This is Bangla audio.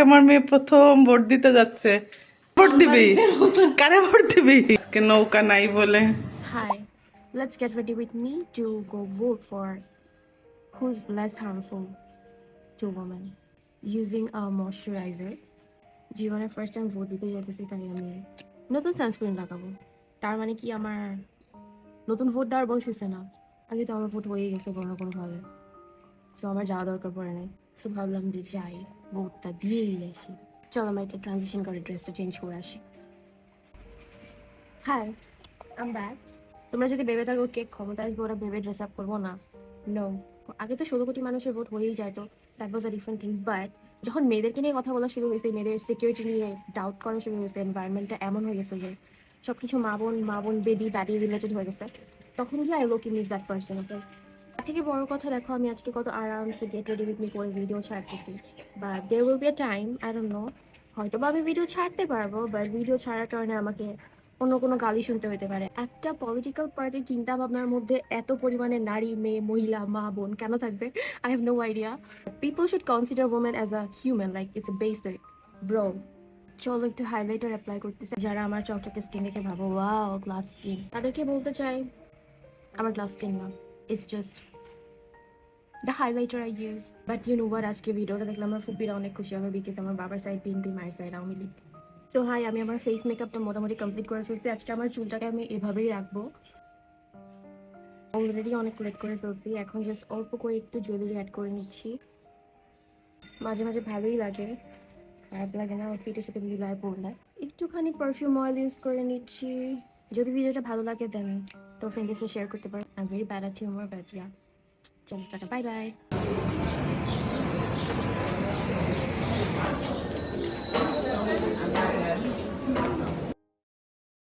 আমার মেয়ে প্রথম ভোট দিতে যাচ্ছে। ভোট দিবি? কারে ভোট দিবি? আজকে নৌকা নাই বলে। Hi, let's get ready with me to go vote for who's less harmful to women using a moisturizer. জীবনে ফার্স্ট টাইম ভোট দিতে যেতেছি, তাই আমি নতুন সানস্ক্রিন লাগাবো। তার মানে কি আমার নতুন ভোট দেওয়ার বয়স হয়েছে না? আগে তো আমার ভোট হয়ে গেছে কোনো কোনোভাবে, সো আমার যাওয়া দরকার পড়ে নাই। সো ভাবলাম যে যাই, ভোটটা দিয়েই আসি। চলো আমরা একটা ট্রানজিশন করে ড্রেসটা চেঞ্জ করে আসি। Hi, I'm back. তোমরা যদি ভেবে থাকো কে ক্ষমতা আসবে ওরা ভেবে ড্রেস আপ করবো না, নো। আগে তো 16 কোটি মানুষের ভোট হয়েই যায়, তো that was a different thing. But যখন মেয়েদেরকে নিয়ে কথা বলা শুরু হয়েছে, মেয়েদের সিকিউরিটি নিয়ে ডাউট করা শুরু হয়েছে, এনভায়রনমেন্টটা এমন হয়ে গেছে যে সবকিছু মা বোন বেডি ব্যাডি রিলেটেড হয়ে গেছে, তখন গিয়ে আই লোকি মিস দ্যাট পার্সন। ওকে, তার থেকে বড় কথা দেখো, আমি আজকে কত আরামসে গেট রেডি উইথ মি করে ভিডিও ছাড়তেছি। But there will be a time, I don't know, হয়তো বা আমি ভিডিও ছাড়তে পারবো, বাট ভিডিও ছাড়ার কারণে আমাকে অন্য কোনো গালি শুনতে হতে পারে। একটা পলিটিক্যাল পার্টির চিন্তা ভাবনার মধ্যে এত পরিমাণে নারী, মেয়ে, মহিলা, মা, বোন কেন থাকবে? I have no idea. People should consider women as a human, like it's a basic bro. চলো একটু হাইলাইটার অ্যাপ্লাই করতেছে। যারা আমার চকচকে স্কিন দেখে ভাবো ওয়াও গ্লাস স্কিন, তাদেরকে বলতে চাই আমার গ্লাস স্কিন না, it's just the highlighter I use. But you know what, আজকে ভিডিওটা দেখলে আমার ফুপিরা অনেক খুশি হবে, বিকজ আমার বাবার সাইড বিএনপি, মায়ের সাইড আওয়ামী লীগ। তো হাই, আমি আমার ফেস মেকআপটা মোটামুটি কমপ্লিট করে ফেলছি। আজকে আমার চুলটাকে আমি এভাবেই রাখবো। অলরেডি অনেক লেট করে ফেলছি, এখন জাস্ট অল্প করে একটু জুয়েলারি অ্যাড করে নিচ্ছি। মাঝে মাঝে ভালোই লাগে, খারাপ লাগে না আউটফিটের সাথে মিলায় পড়লে। একটুখানি পারফিউম অয়েল ইউজ করে নিচ্ছি। যদি ভিডিওটা ভালো লাগে দেন তোর ফ্রেন্ডদের সাথে শেয়ার করতে পারো। I am very bad at humour, but yeah, চলো টাটা, বাই বাই।